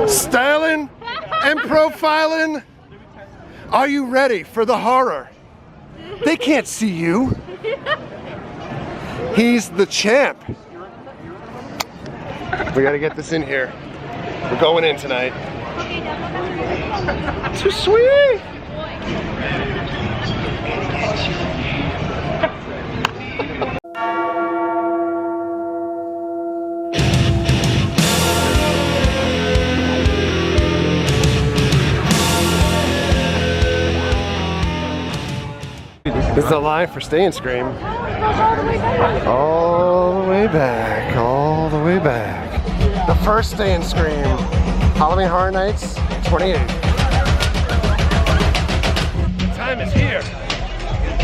Styling and profiling. Are you ready for the horror? They can't see you. He's the champ. We gotta get this in here. We're going in tonight. Too sweet. This is the line for Stay and Scream. All the way back, all the way back. The first Stay and Scream, Halloween Horror Nights, 28. The time is here.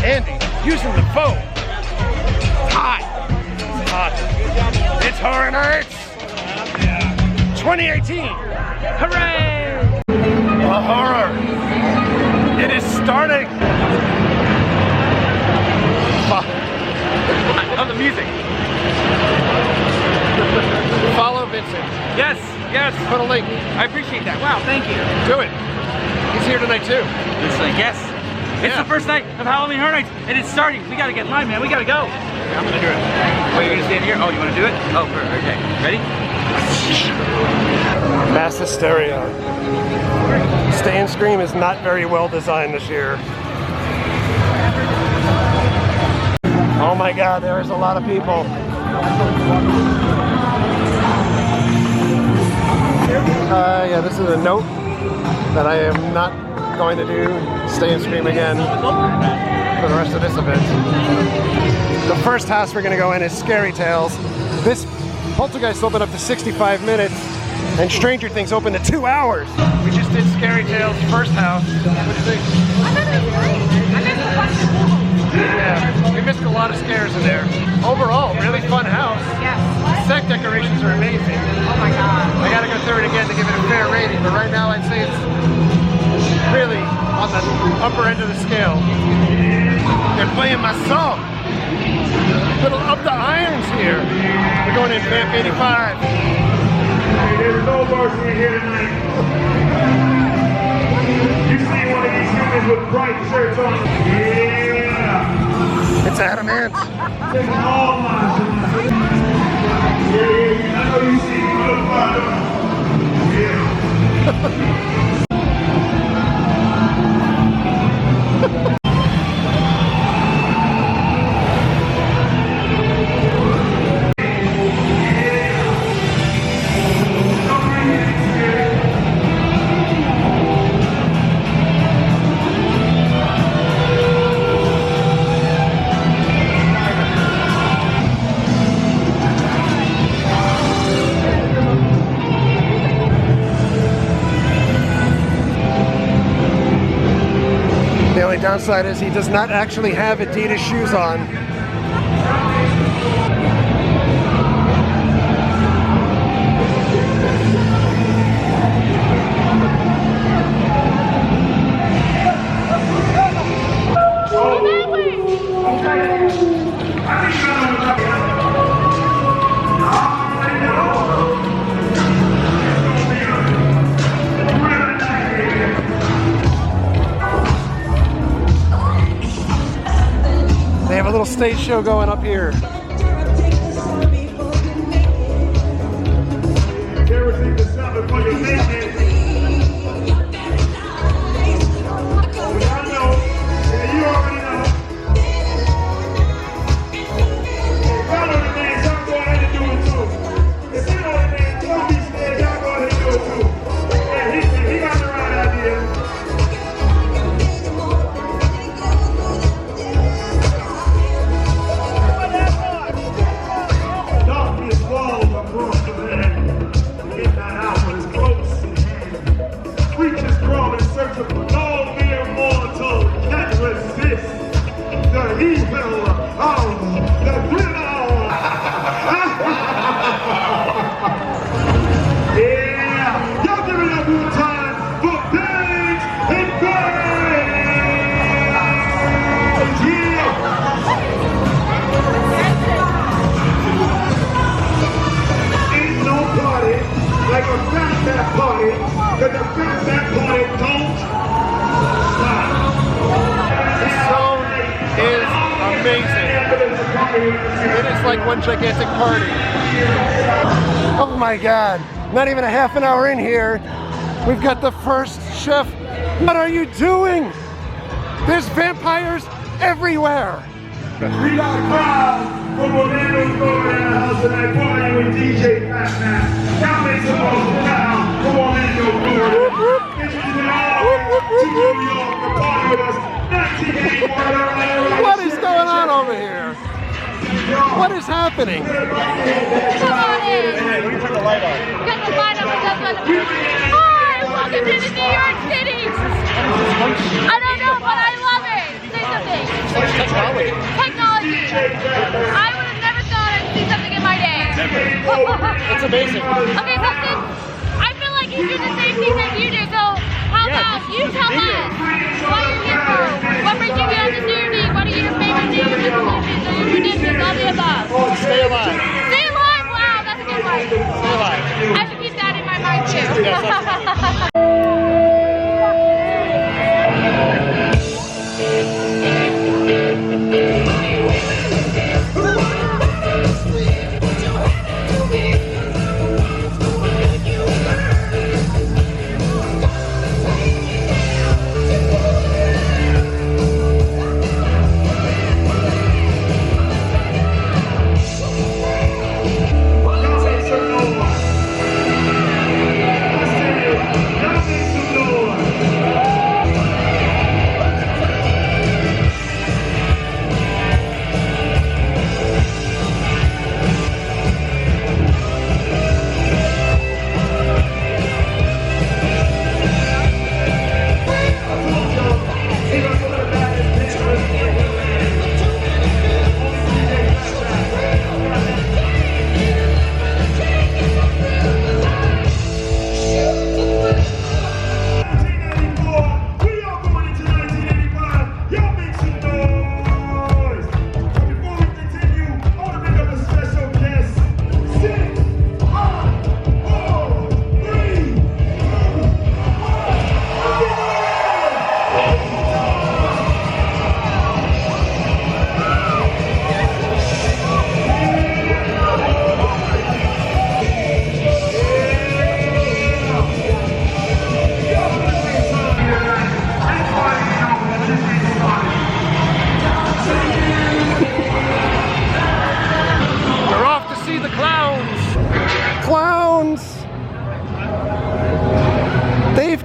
Andy, using the phone. It's hot. It's hot. It's Horror Nights 2018. Hooray! The horror. It is starting. On the music. Follow Vincent. Yes, yes. Put a link. I appreciate that. Wow, thank you. Do it. He's here tonight too. Yes. It's the first night of Halloween Horror Nights, and it's starting. We gotta get in line, man. We gotta go. I'm gonna do it. Oh, you're gonna stand here? Oh, you wanna do it? Oh, okay. Ready? Mass hysteria. Stay and Scream is not very well designed this year. Oh my God, there's a lot of people. Yeah, this is a note that I am not going to do Stay and Scream again for the rest of this event. The first house we're going to go in is Scary Tales. This Poltergeist opened up to 65 minutes and Stranger Things opened to 2 hours. We just did Scary Tales first house. What do you think? I thought it was great. I missed a bunch of people. Yeah, we missed a lot of scares in there. Overall, really fun house. Yes. Set decorations are amazing. Oh my God. I gotta go through it again to give it a fair rating, but right now I'd say it's really on the upper end of the scale. They're playing my song. Little Up the Irons here. We're going in Vamp 85. Hey, there's no mercy here tonight. You see one of these humans with bright shirts on? Yeah! It's Adamant. Taking all mine tonight. Yeah, I know you see me. The only downside is he does not actually have Adidas shoes on. They have a little stage show going up here. Everything is something for your business. Oh, I know. Yeah, you already know. Follow the man, y'all go ahead and do it too. If you know the man, don't be scared, y'all go ahead and do it too. Yeah, he got the right idea. Darkness falls across the land. Midnight hour is close. to defend that party. Don't stop. This zone is amazing. It is like one gigantic party. Oh my God, not even a half an hour in here, we've got the first chef. What are you doing? There's vampires everywhere. We got a crowd from Orlando's going in the house tonight, partying with DJ Fat Man. Y'all make some noise in town from Orlando, Florida. Introducing all to New York to party with us. 1981. What is going on over here? What is happening? Come on in. Got the light on. Hi, welcome to the New York City. I don't know, but I love it. Say something. Technology. Technology. I would have never thought I'd see something in my day. It's amazing. Okay, so since I feel like you do the same thing that you do, so how about you tell us what you're here for? What brings you here on this evening? What are your favorite New Year's resolutions or your traditions? All the above. Stay alive. Stay alive! Wow, that's a good one. Stay alive. I should keep that in my mind too. Yes,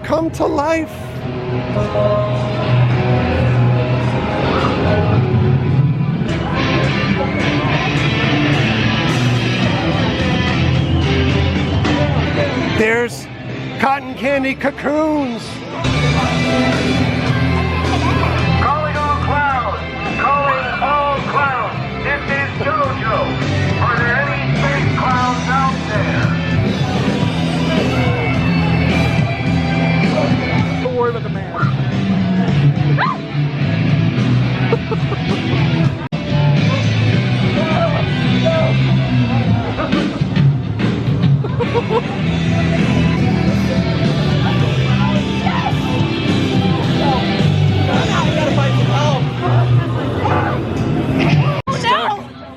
come to life. There's cotton candy cocoons. Calling all clowns! Calling all clowns! This is JoJo! Are there any fake clowns out there? Don't worry about the man.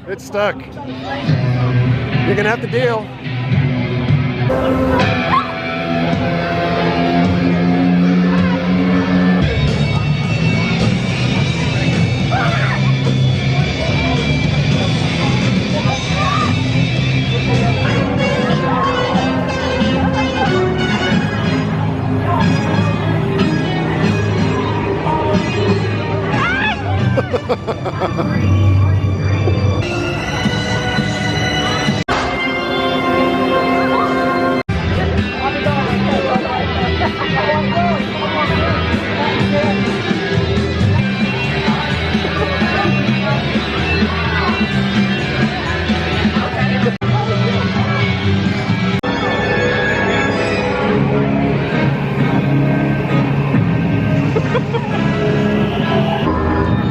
It's stuck. You're gonna have to deal.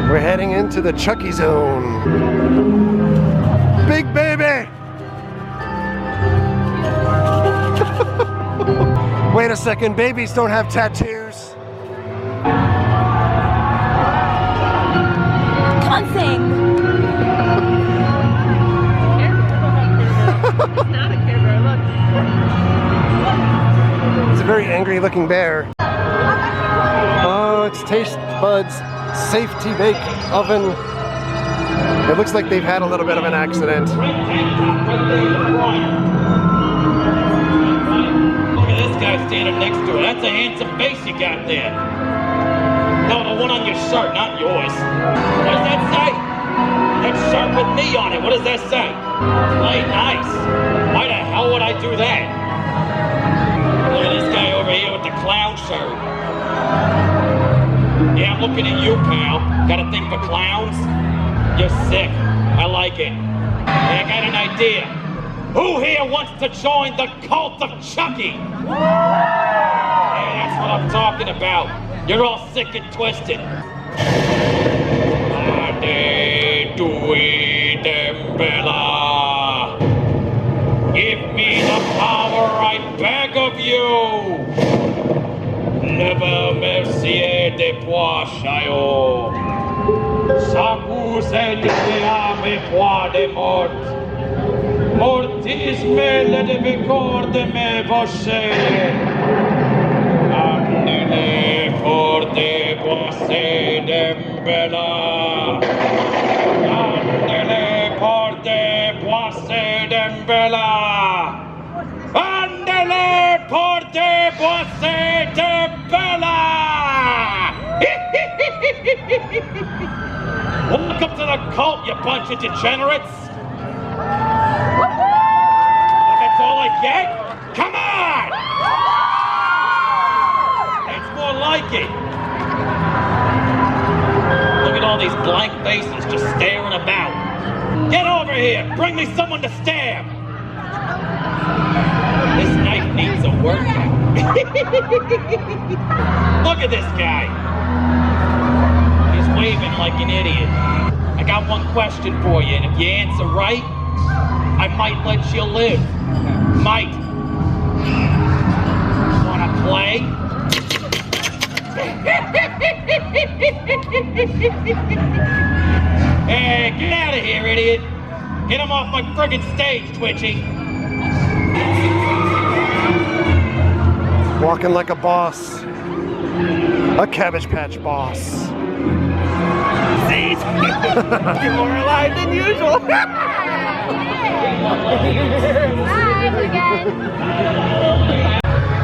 We're heading into the Chucky zone. Big baby! Wait a second, babies don't have tattoos. Come on, sing. It's a very angry looking bear. Oh, it's Taste Buds Safety Bake Oven. It looks like they've had a little bit of an accident. Look at this guy standing next to it. That's a handsome face you got there. No, the one on your shirt, not yours. What does that say? That shirt with me on it. What does that say? Play nice. Why the hell would I do that? Look at this guy over here with the clown shirt. Yeah, I'm looking at you, pal. Got a thing for clowns? You're sick. I like it. Hey, I got an idea. Who here wants to join the cult of Chucky? Hey, that's what I'm talking about. You're all sick and twisted. Ade dui dembela. Give me the power, I beg of you. Never mercier de poischayo. Sacus et ame pois de mort. Mortis me le de vicor de me voce. Andele forte poisse dembela. Andele forte poisse dembela. Andele forte poisse dembela. Welcome to the cult, you bunch of degenerates! That's all I get? Come on! It's more like it. Look at all these blank faces just staring about. Get over here! Bring me someone to stab! This knife needs a workout. Look at this guy. Waving like an idiot. I got one question for you, and if you answer right, I might let you live. Might. Wanna play? Hey, get out of here, idiot. Get him off my friggin' stage, Twitchy. Walking like a boss. A Cabbage Patch boss. You're more alive than usual.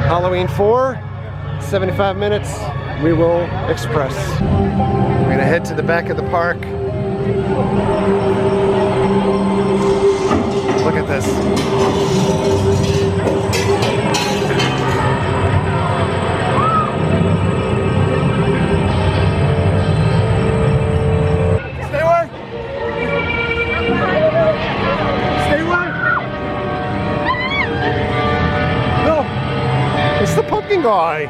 Halloween 4, 75 minutes, we will express. We're gonna head to the back of the park. Look at this. It's the pumpkin guy.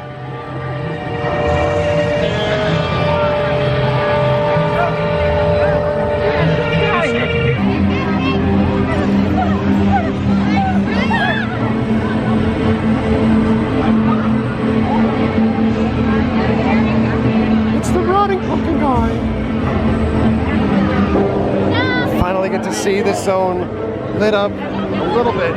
It's the rotting pumpkin guy. Finally get to see this zone lit up a little bit.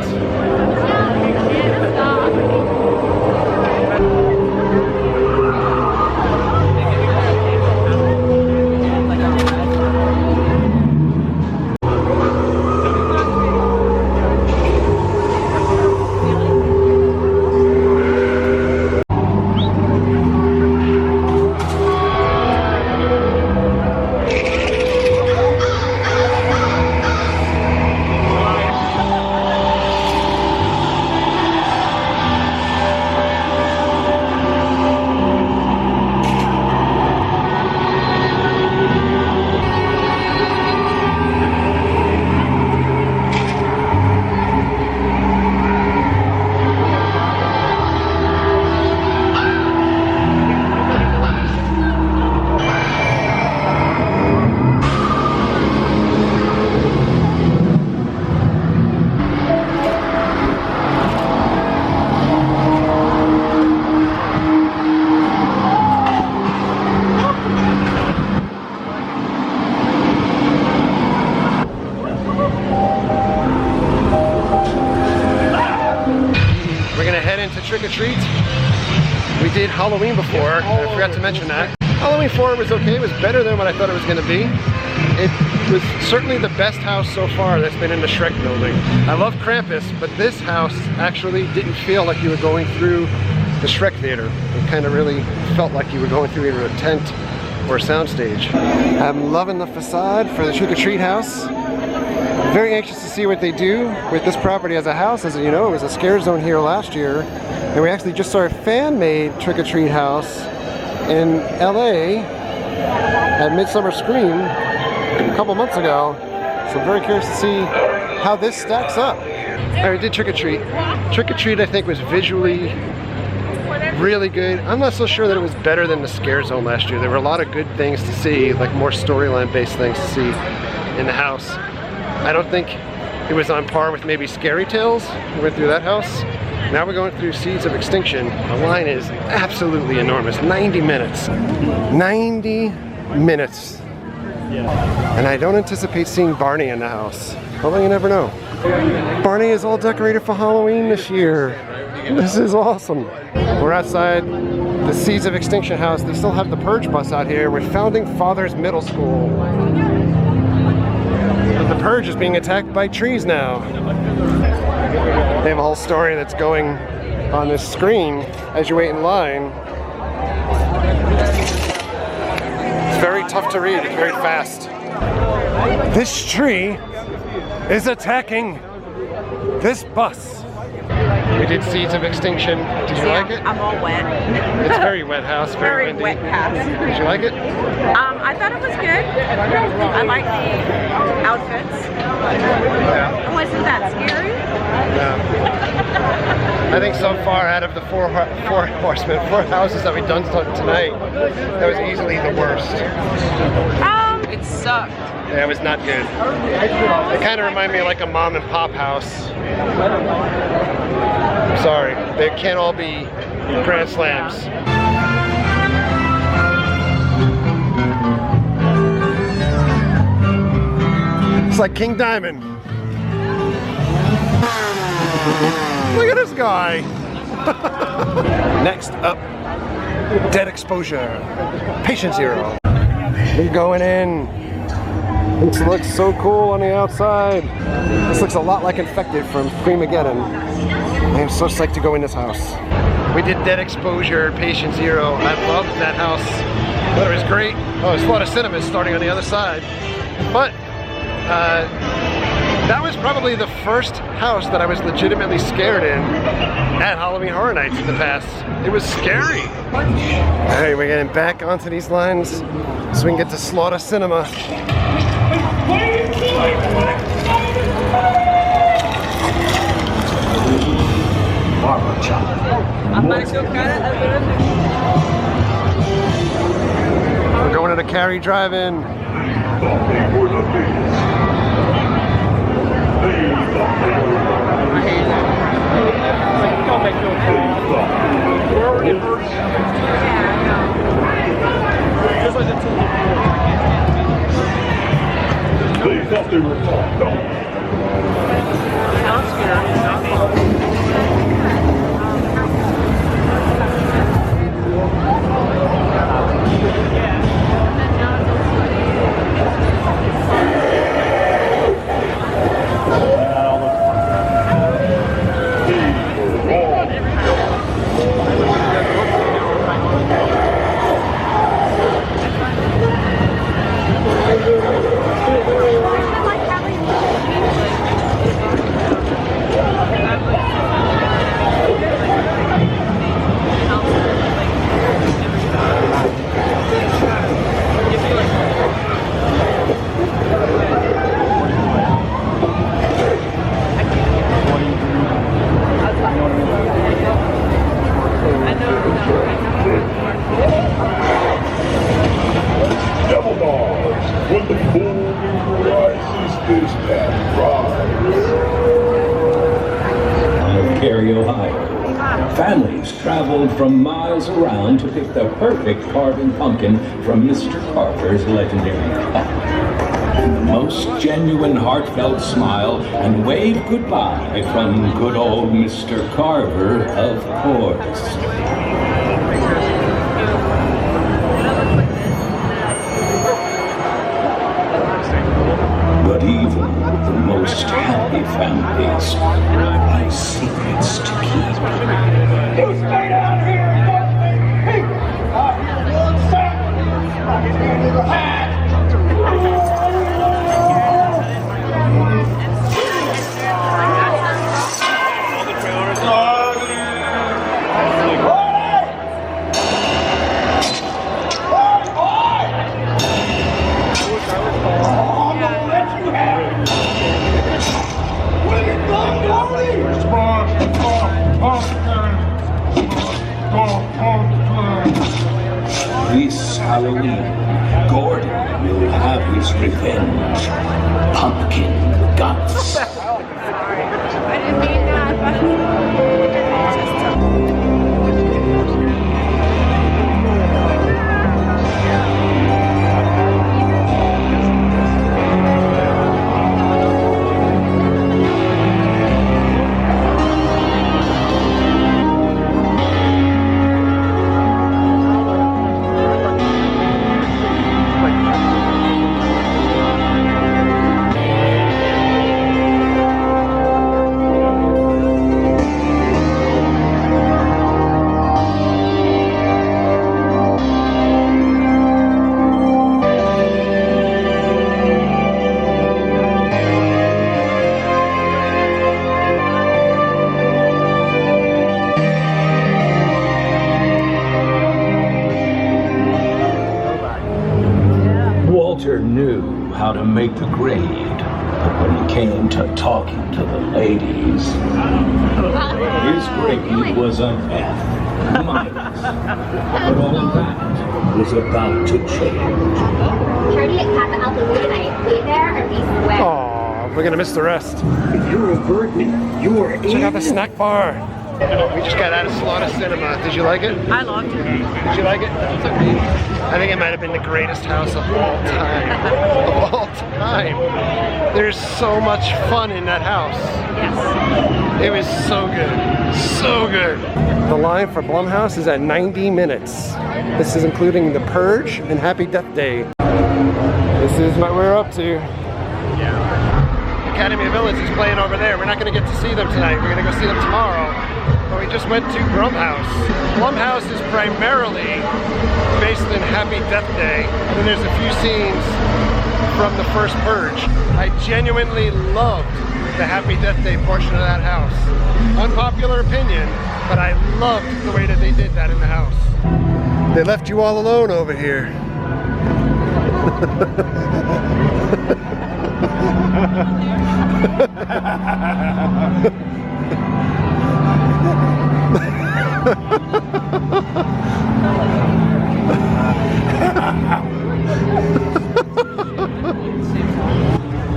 trick-or-treat. We did Halloween before, I forgot to mention that. Halloween 4 was okay, it was better than what I thought it was going to be. It was certainly the best house so far that's been in the Shrek building. I love Krampus, but this house actually didn't feel like you were going through the Shrek theater. It kind of really felt like you were going through either a tent or a soundstage. I'm loving the facade for the trick-or-treat house. Very anxious to see what they do with this property as a house. As you know, it was a scare zone here last year, and we actually just saw a fan-made trick-or-treat house in LA at Midsummer Scream a couple months ago. So I'm very curious to see how this stacks up. I did Trick-or-Treat. Trick-or-Treat I think was visually really good. I'm not so sure that it was better than the scare zone last year. There were a lot of good things to see, like more storyline based things to see in the house. I don't think it was on par with maybe Scary Tales. We went through that house. Now we're going through Seeds of Extinction. The line is absolutely enormous. 90 minutes. 90 minutes. And I don't anticipate seeing Barney in the house. Although you never know. Barney is all decorated for Halloween this year. This is awesome. We're outside the Seeds of Extinction house. They still have the Purge bus out here with Founding Fathers Middle School. But the Purge is being attacked by trees now. They have a whole story that's going on this screen as you wait in line. It's very tough to read, it's very fast. This tree is attacking this bus. We did Seeds of Extinction. Did you like it? I'm all wet. It's very wet house, very windy. wet house. Did you like it? I thought it was good. I like the outfits. Yeah. Wasn't that scary? I think so far out of the four houses that we've done tonight, that was easily the worst. It sucked. Yeah, it was not good. It kind of reminded me of like a mom and pop house. I'm sorry, they can't all be Grand Slams. It's like King Diamond. Look at this guy. Next up, Dead Exposure. Patient Zero. We're going in. This looks so cool on the outside. This looks a lot like Infected from Screamageddon. I am so psyched to go in this house. We did Dead Exposure, Patient Zero. I loved that house. I thought it was great. Oh, there's a lot of cinemas starting on the other side. But that was probably the first house that I was legitimately scared in at Halloween Horror Nights in the past. It was scary. Alright, we're getting back onto these lines so we can get to Slaughter Cinema. We're going to the Cary Drive-In. They thought they were talked on. Double bars. What the full rises this that rise. Of Cary, Ohio. Families traveled from miles around to pick the perfect carving pumpkin from Mr. Carver's legendary cup. and the most genuine heartfelt smile and wave goodbye from good old Mr. Carver, of course. But even the most happy families have secrets to keep. You stay down here and don't make me. This Halloween, Gordon will have his revenge. Pumpkin guts. I didn't mean that, but Walter knew how to make the grade, but when it came to talking to the ladies, his grade was an F minus. But all of that was about to change. Sure to get caught the altitude tonight. Be there or be square. Oh, we're gonna miss the rest. If you revert me, you are Check out the snack bar. We just got out of Slaughter Cinema. Did you like it? I loved it. Did you like it? I think it might have been the greatest house of all time. Of all time. There's so much fun in that house. Yes. It was so good. So good. The line for Blumhouse is at 90 minutes. This is including The Purge and Happy Death Day. This is what we're up to. Academy of Villains is playing over there. We're not going to get to see them tonight. We're going to go see them tomorrow. But we just went to Blumhouse. Blumhouse is primarily based in Happy Death Day. And there's a few scenes from the first Purge. I genuinely loved the Happy Death Day portion of that house. Unpopular opinion, but I loved the way that they did that in the house. They left you all alone over here.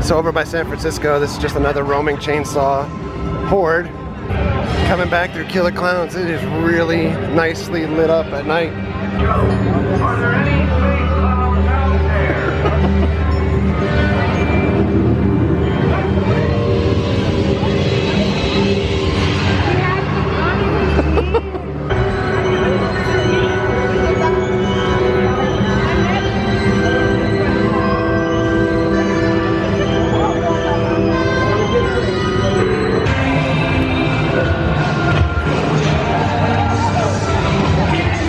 So over by San Francisco, this is just another roaming chainsaw horde coming back through Killer Clowns. It is really nicely lit up at night. Are there any fake clowns out there?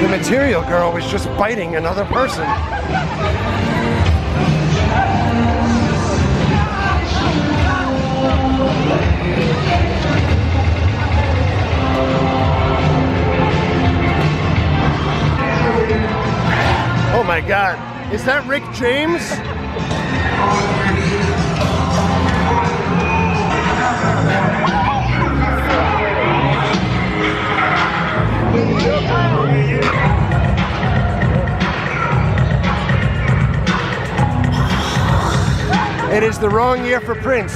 The Material Girl was just biting another person. Oh my God, is that Rick James? It is the wrong year for Prince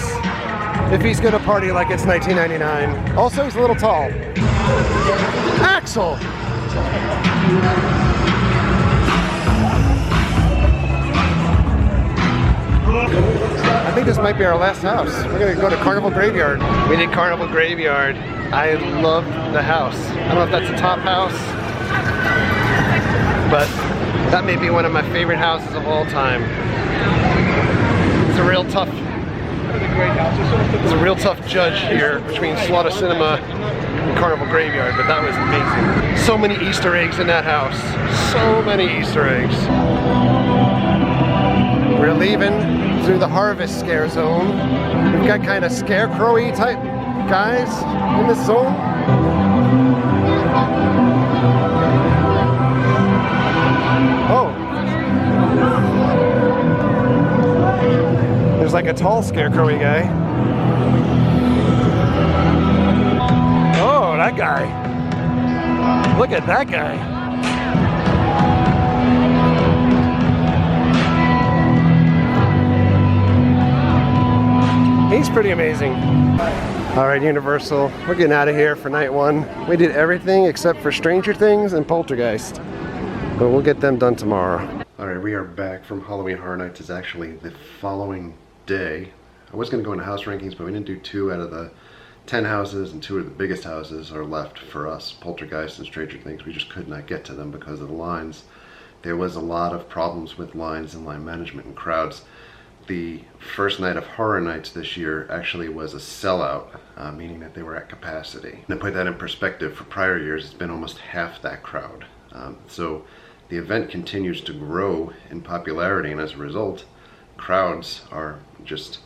if he's gonna party like it's 1999. Also, he's a little tall. Axel! this might be our last house. We're gonna go to Carnival Graveyard. We did Carnival Graveyard. I loved the house. I don't know if that's the top house, but that may be one of my favorite houses of all time. It's a real tough judge here between Slaughter Cinema and Carnival Graveyard, but that was amazing. So many Easter eggs in that house. So many Easter eggs. We're leaving through the Harvest scare zone. We've got kind of scarecrowy type guys in this zone. Oh. There's like a tall scarecrowy guy. Oh, that guy. Look at that guy. He's pretty amazing. All right, Universal, we're getting out of here for night one. We did everything except for Stranger Things and Poltergeist, but we'll get them done tomorrow. All right, we are back from Halloween Horror Nights. It's actually the following day. I was going to go into house rankings, but we didn't do 2 out of the 10 houses, and 2 of the biggest houses are left for us, Poltergeist and Stranger Things. We just could not get to them because of the lines. There was a lot of problems with lines and line management and crowds. The first night of Horror Nights this year actually was a sellout, meaning that they were at capacity. And to put that in perspective, for prior years, it's been almost half that crowd. So the event continues to grow in popularity, and as a result, crowds are just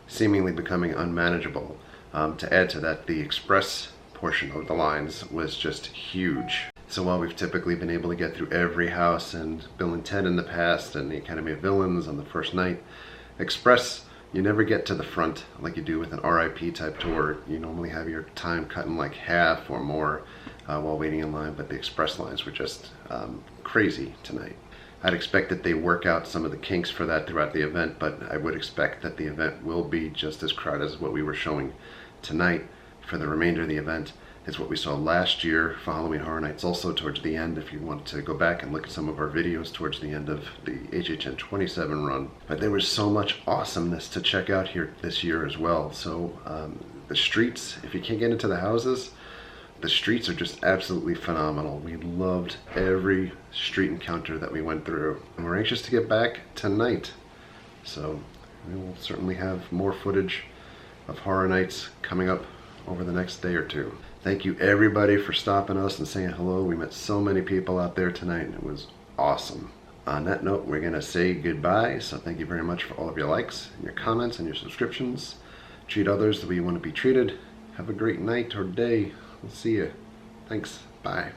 seemingly becoming unmanageable. To add to that, the express portion of the lines was just huge. So while we've typically been able to get through every house and Bill and Ted in the past and the Academy of Villains on the first night, Express, you never get to the front like you do with an RIP type tour. You normally have your time cut in like half or more while waiting in line, but the Express lines were just crazy tonight. I'd expect that they work out some of the kinks for that throughout the event, but I would expect that the event will be just as crowded as what we were showing tonight. For the remainder of the event is what we saw last year for Halloween Horror Nights, also towards the end, if you want to go back and look at some of our videos towards the end of the HHN 27 run. But there was so much awesomeness to check out here this year as well. So the streets, if you can't get into the houses, the streets are just absolutely phenomenal. We loved every street encounter that we went through, and we're anxious to get back tonight. So we will certainly have more footage of Horror Nights coming up over the next day or 2. Thank you everybody for stopping us and saying hello. We met so many people out there tonight, and it was awesome. On that note, we're gonna say goodbye. So thank you very much for all of your likes and your comments and your subscriptions. Treat others the way you want to be treated. Have a great night or day. We'll see you. Thanks. Bye.